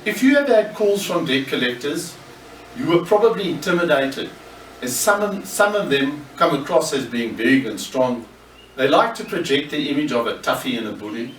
If you have had calls from debt collectors, you were probably intimidated, as some of them come across as being big and strong. They like to project the image of a toughie and a bully.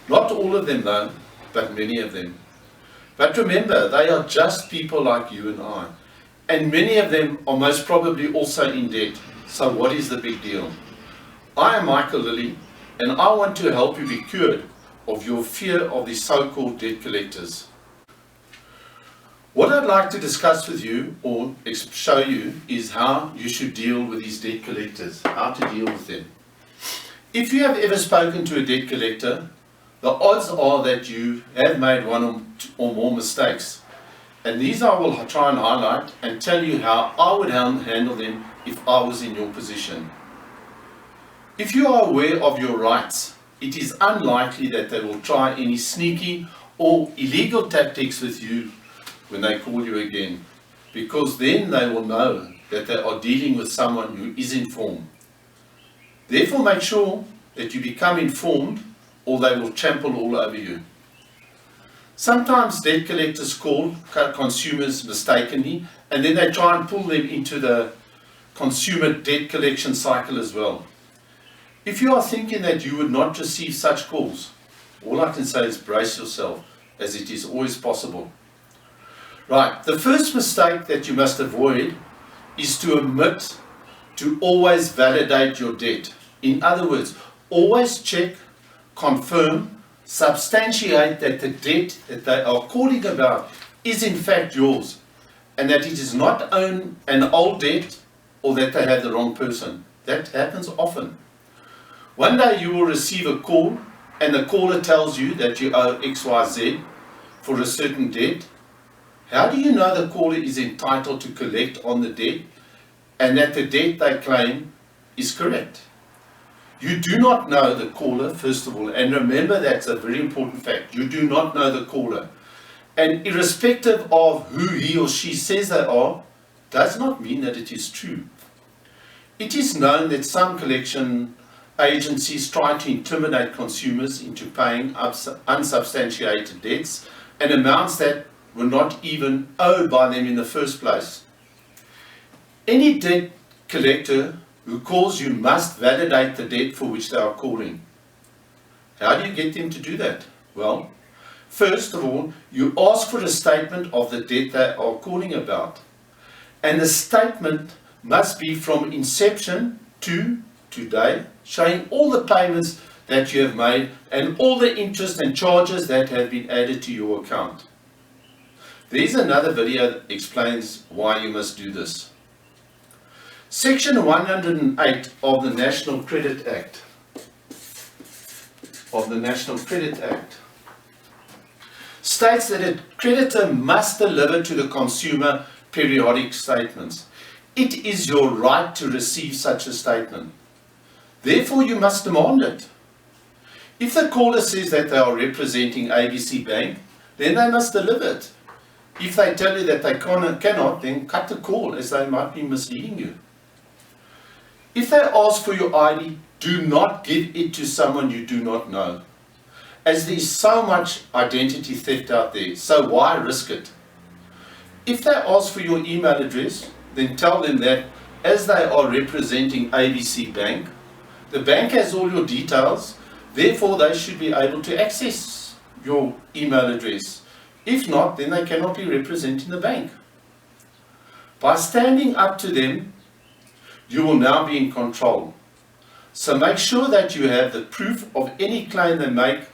Not all of them though, but many of them. But remember, they are just people like you and I. And many of them are most probably also in debt. So what is the big deal? I am Michael Lilly, and I want to help you be cured of your fear of the so-called debt collectors. What I'd like to discuss with you or show you is how you should deal with these debt collectors, how to deal with them. If you have ever spoken to a debt collector, the odds are that you have made one or more mistakes. And these I will try and highlight and tell you how I would handle them if I was in your position. If you are aware of your rights, it is unlikely that they will try any sneaky or illegal tactics with you when they call you again, because then they will know that they are dealing with someone who is informed. Therefore, make sure that you become informed, or they will trample all over you. Sometimes debt collectors call consumers mistakenly, and then they try and pull them into the consumer debt collection cycle as well. If you are thinking that you would not receive such calls, all I can say is brace yourself, as it is always possible. Right, the first mistake that you must avoid is to omit to always validate your debt. In other words, always check, confirm, substantiate that the debt that they are calling about is in fact yours, and that it is not an old debt or that they have the wrong person. That happens often. One day you will receive a call and the caller tells you that you owe XYZ for a certain debt. How do you know the caller is entitled to collect on the debt and that the debt they claim is correct? You do not know the caller, first of all, and remember that's a very important fact. You do not know the caller. And irrespective of who he or she says they are, does not mean that it is true. It is known that some collection agencies try to intimidate consumers into paying unsubstantiated debts and amounts that were not even owed by them in the first place. Any debt collector who calls you must validate the debt for which they are calling. How do you get them to do that? Well, first of all, you ask for a statement of the debt they are calling about. And the statement must be from inception to today, showing all the payments that you have made and all the interest and charges that have been added to your account. There's another video that explains why you must do this. Section 108 of the National Credit Act states that a creditor must deliver to the consumer periodic statements. It is your right to receive such a statement. Therefore, you must demand it. If the caller says that they are representing ABC Bank, then they must deliver it. If they tell you that they cannot, then cut the call, as they might be misleading you. If they ask for your ID, do not give it to someone you do not know, as there is so much identity theft out there, so why risk it? If they ask for your email address, then tell them that as they are representing ABC Bank, the bank has all your details, therefore they should be able to access your email address. If not, then they cannot be representing the bank. By standing up to them, you will now be in control. So make sure that you have the proof of any claim they make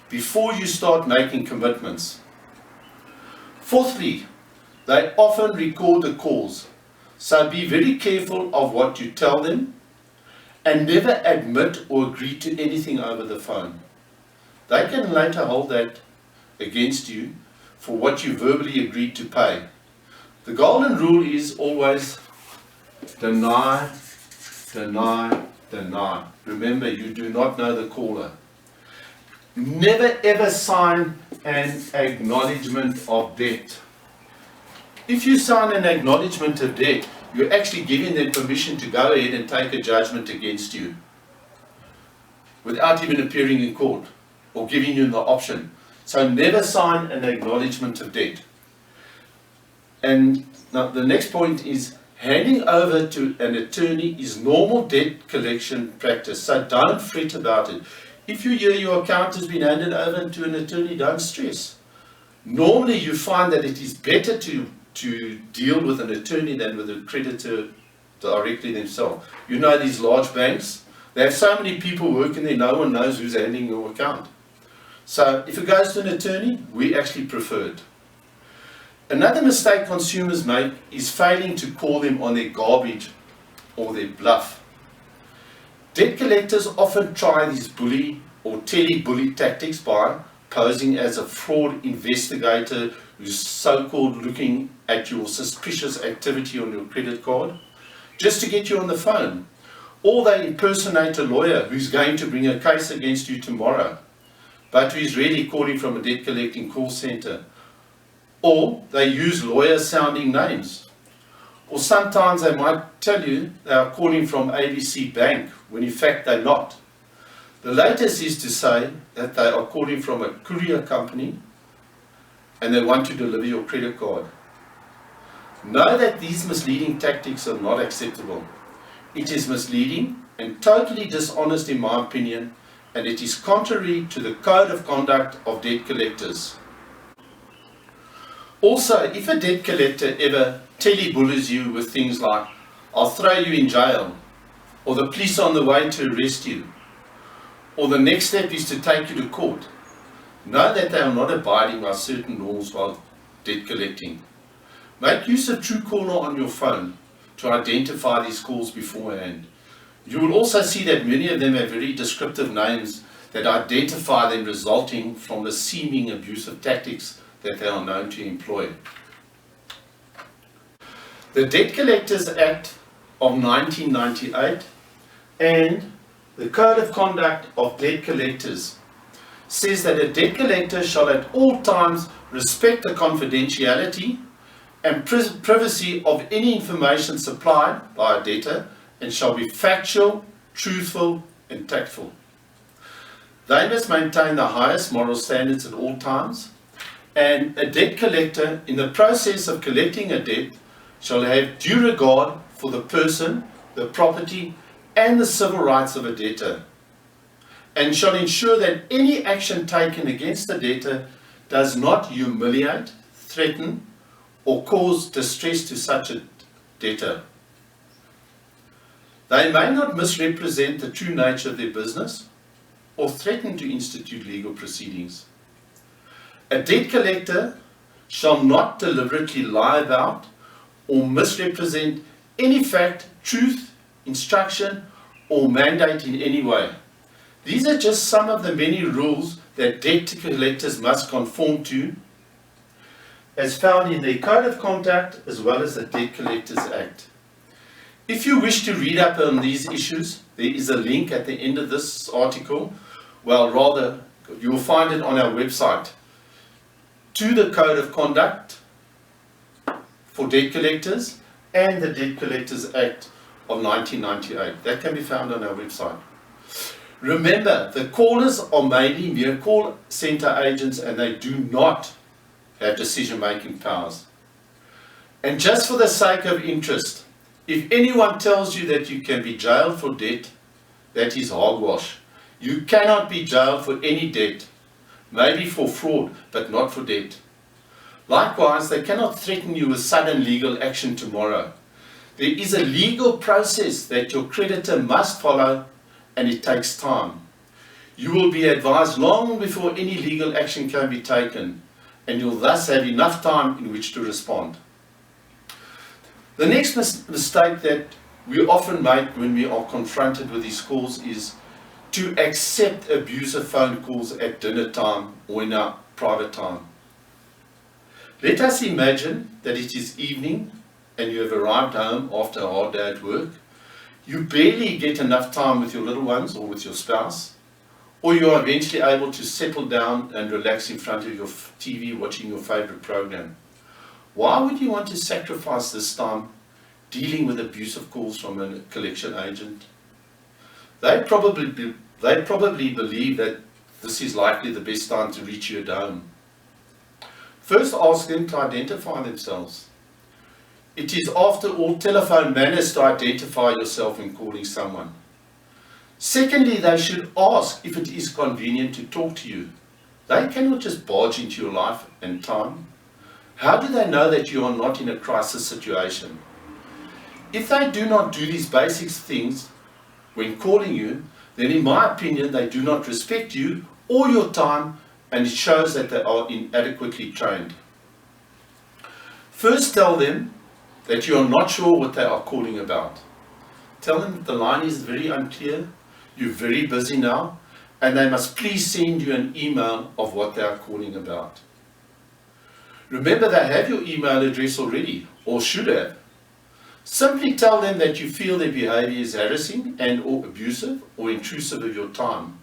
before you start making commitments. Fourthly, they often record the calls, so be very careful of what you tell them and never admit or agree to anything over the phone. They can later hold that against you for what you verbally agreed to pay. The golden rule is always deny, deny, deny. Remember, you do not know the caller. Never ever sign an acknowledgement of debt. If you sign an acknowledgement of debt, you're actually giving them permission to go ahead and take a judgment against you without even appearing in court or giving you the option. So never sign an acknowledgement of debt. And now the next point is handing over to an attorney is normal debt collection practice. So don't fret about it. If you hear your account has been handed over to an attorney, don't stress. Normally you find that it is better to deal with an attorney than with a creditor directly themselves. You know, these large banks, they have so many people working there, no one knows who's handling your account. So if it goes to an attorney, we actually prefer it. Another mistake consumers make is failing to call them on their garbage or their bluff. Debt collectors often try these bully or tele-bully tactics by posing as a fraud investigator who's so-called looking at your suspicious activity on your credit card just to get you on the phone. Or they impersonate a lawyer who's going to bring a case against you tomorrow, but who is really calling from a debt collecting call center. Or they use lawyer-sounding names. Or sometimes they might tell you they are calling from ABC Bank, when in fact they're not. The latest is to say that they are calling from a courier company and they want to deliver your credit card. Know that these misleading tactics are not acceptable. It is misleading and totally dishonest in my opinion, and it is contrary to the code of conduct of debt collectors. Also, if a debt collector ever tele-bullies you with things like, "I'll throw you in jail," or "the police are on the way to arrest you," or "the next step is to take you to court," know that they are not abiding by certain rules while debt collecting. Make use of Truecaller on your phone to identify these calls beforehand. You will also see that many of them have very descriptive names that identify them, resulting from the seeming abusive tactics that they are known to employ. The Debt Collectors Act of 1998 and the Code of Conduct of Debt Collectors says that a debt collector shall at all times respect the confidentiality and privacy of any information supplied by a debtor and shall be factual, truthful and tactful. They must maintain the highest moral standards at all times, and a debt collector in the process of collecting a debt shall have due regard for the person, the property and the civil rights of a debtor, and shall ensure that any action taken against the debtor does not humiliate, threaten or cause distress to such a debtor. They may not misrepresent the true nature of their business or threaten to institute legal proceedings. A debt collector shall not deliberately lie about or misrepresent any fact, truth, instruction or mandate in any way. These are just some of the many rules that debt collectors must conform to, as found in the Code of Conduct as well as the Debt Collectors Act. If you wish to read up on these issues, there is a link at the end of this article. Well, rather, you will find it on our website, to the Code of Conduct for Debt Collectors and the Debt Collectors Act of 1998. That can be found on our website. Remember, the callers are mainly mere call center agents and they do not have decision-making powers. And just for the sake of interest, if anyone tells you that you can be jailed for debt, that is hogwash. You cannot be jailed for any debt, maybe for fraud, but not for debt. Likewise, they cannot threaten you with sudden legal action tomorrow. There is a legal process that your creditor must follow, and it takes time. You will be advised long before any legal action can be taken, and you'll thus have enough time in which to respond. The next mistake that we often make when we are confronted with these calls is to accept abusive phone calls at dinner time or in our private time. Let us imagine that it is evening and you have arrived home after a hard day at work. You barely get enough time with your little ones or with your spouse, or you are eventually able to settle down and relax in front of your TV watching your favorite program. Why would you want to sacrifice this time dealing with abusive calls from a collection agent? They probably believe that this is likely the best time to reach you at home. First, ask them to identify themselves. It is, after all, telephone manners to identify yourself when calling someone. Secondly, they should ask if it is convenient to talk to you. They cannot just barge into your life and time. How do they know that you are not in a crisis situation? If they do not do these basic things when calling you, then in my opinion they do not respect you or your time, and it shows that they are inadequately trained. First, tell them that you are not sure what they are calling about. Tell them that the line is very unclear, you're very busy now, and they must please send you an email of what they are calling about. Remember, they have your email address already, or should have. Simply tell them that you feel their behavior is harassing and or abusive or intrusive of your time.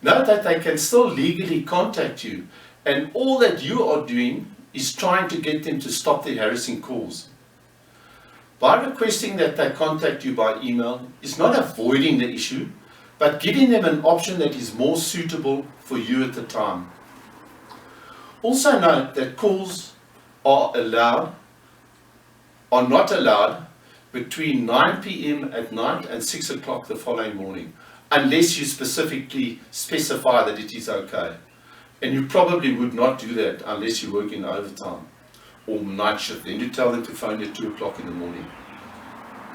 Note that they can still legally contact you, and all that you are doing is trying to get them to stop their harassing calls. By requesting that they contact you by email is not avoiding the issue, but giving them an option that is more suitable for you at the time. Also note that calls are not allowed between 9 p.m. at night and 6 o'clock the following morning, unless you specifically specify that it is okay. And you probably would not do that unless you work in overtime or night shift. Then you tell them to phone you at 2 o'clock in the morning.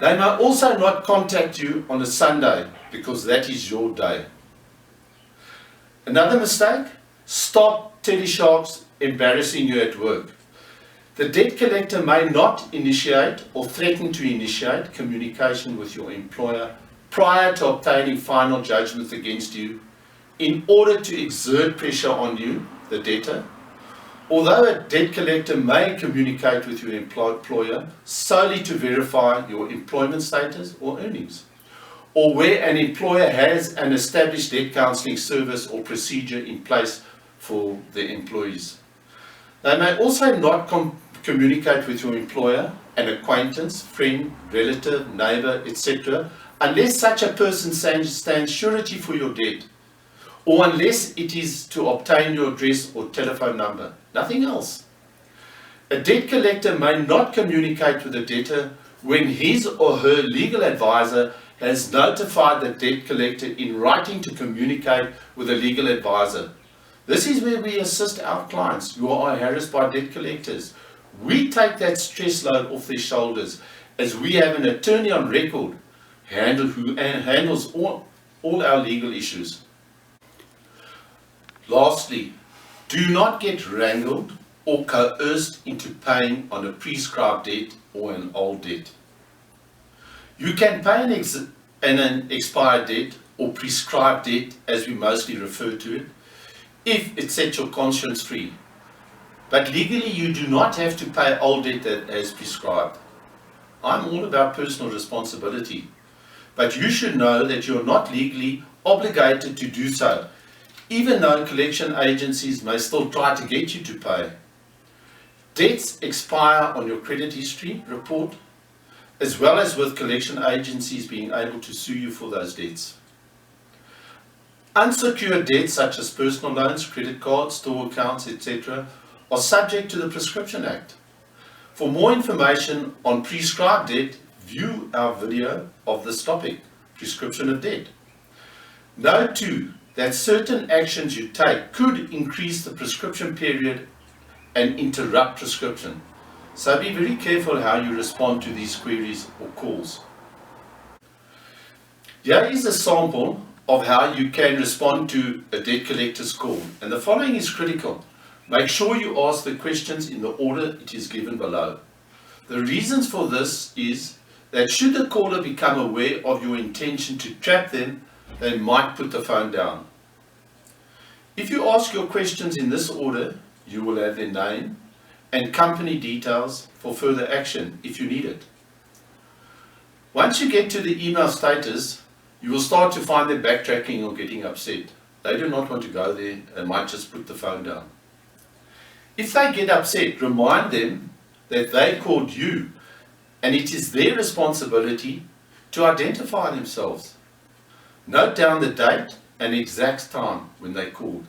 They may also not contact you on a Sunday because that is your day. Another mistake, stop telesharks embarrassing you at work. The debt collector may not initiate or threaten to initiate communication with your employer prior to obtaining final judgments against you in order to exert pressure on you, the debtor. Although a debt collector may communicate with your employer solely to verify your employment status or earnings, or where an employer has an established debt counselling service or procedure in place for their employees. They may also not communicate with your employer, an acquaintance, friend, relative, neighbour, etc., unless such a person stands surety for your debt, or unless it is to obtain your address or telephone number. Nothing else. A debt collector may not communicate with the debtor when his or her legal advisor has notified the debt collector in writing to communicate with a legal advisor. This is where we assist our clients who are harassed by debt collectors. We take that stress load off their shoulders, as we have an attorney on record who handles all our legal issues. Lastly, do not get wrangled or coerced into paying on a prescribed debt or an old debt. You can pay an expired debt or prescribed debt, as we mostly refer to it, if it sets your conscience free. But legally you do not have to pay old debt that is prescribed. I'm all about personal responsibility, but you should know that you're not legally obligated to do so, even though collection agencies may still try to get you to pay. Debts expire on your credit history report, as well as with collection agencies being able to sue you for those debts. Unsecured debts such as personal loans, credit cards, store accounts, etc. are subject to the Prescription Act. For more information on prescribed debt, view our video of this topic, Prescription of Debt. Note too that certain actions you take could increase the prescription period and interrupt prescription. So be very careful how you respond to these queries or calls. Here is a sample of how you can respond to a debt collector's call, and the following is critical. Make sure you ask the questions in the order it is given below. The reasons for this is that should the caller become aware of your intention to trap them, they might put the phone down. If you ask your questions in this order, you will have their name and company details for further action if you need it. Once you get to the email status, you will start to find them backtracking or getting upset. They do not want to go there and might just put the phone down. If they get upset, remind them that they called you and it is their responsibility to identify themselves. Note down the date and exact time when they called.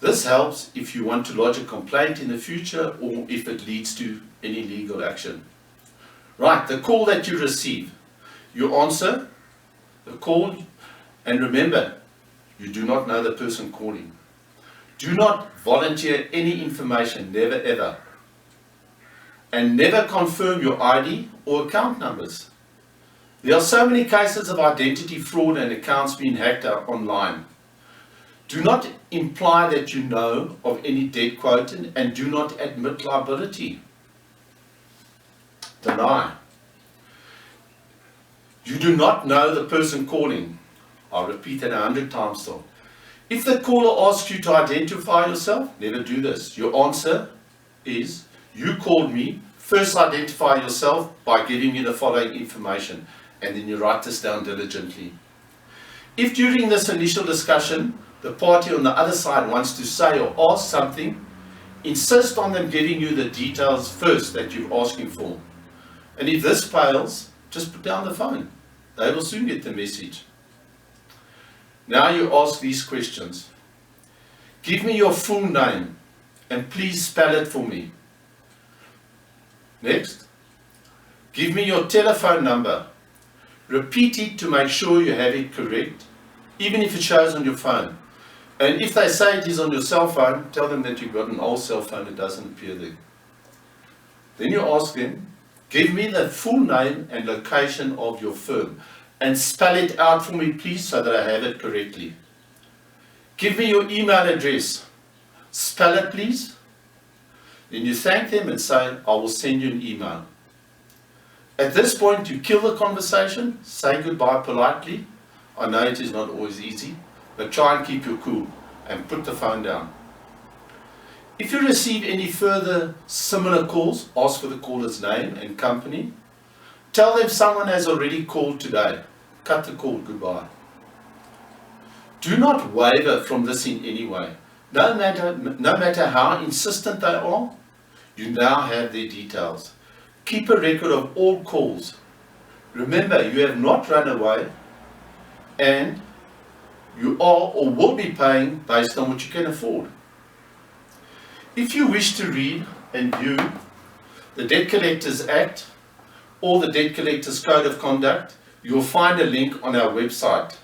This helps if you want to lodge a complaint in the future or if it leads to any legal action. Right, the call that you receive. You answer the call, and remember, you do not know the person calling. Do not volunteer any information, never ever. And never confirm your ID or account numbers. There are so many cases of identity fraud and accounts being hacked online. Do not imply that you know of any debt quoted and do not admit liability. Deny. You do not know the person calling. I'll repeat that 100 times still. If the caller asks you to identify yourself, never do this. Your answer is, you called me. First identify yourself by giving me the following information, and then you write this down diligently. If during this initial discussion, the party on the other side wants to say or ask something, insist on them giving you the details first that you're asking for. And if this fails, just put down the phone. They will soon get the message. Now you ask these questions. Give me your full name and please spell it for me. Next, give me your telephone number. Repeat it to make sure you have it correct, even if it shows on your phone. And if they say it is on your cell phone, tell them that you've got an old cell phone, it doesn't appear there. Then you ask them, give me the full name and location of your firm and spell it out for me please so that I have it correctly. Give me your email address. Spell it please. Then you thank them and say, I will send you an email. At this point you kill the conversation, say goodbye politely. I know it is not always easy, but try and keep your cool and put the phone down. If you receive any further similar calls, ask for the caller's name and company. Tell them someone has already called today. Cut the call, goodbye. Do not waver from this in any way. No matter how insistent they are, you now have their details. Keep a record of all calls. Remember, you have not run away and you are or will be paying based on what you can afford. If you wish to read and view the Debt Collectors Act or the Debt Collectors Code of Conduct, you'll find a link on our website.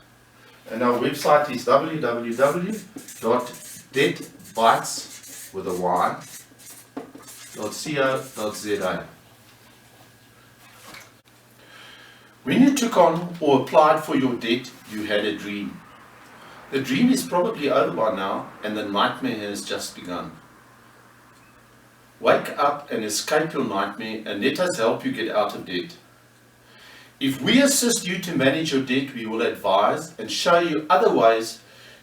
And our website is www.debtbytes.co.za. When you took on or applied for your debt, you had a dream. The dream is probably over by now and the nightmare has just begun. Wake up and escape your nightmare and let us help you get out of debt. If we assist you to manage your debt, we will advise and show you other ways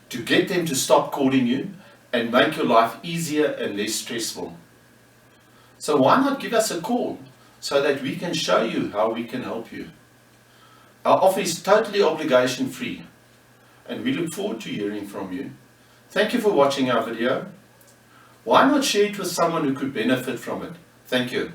to get them to stop calling you and make your life easier and less stressful. So why not give us a call so that we can show you how we can help you. Our offer is totally obligation free and we look forward to hearing from you. Thank you for watching our video. Why not share it with someone who could benefit from it? Thank you.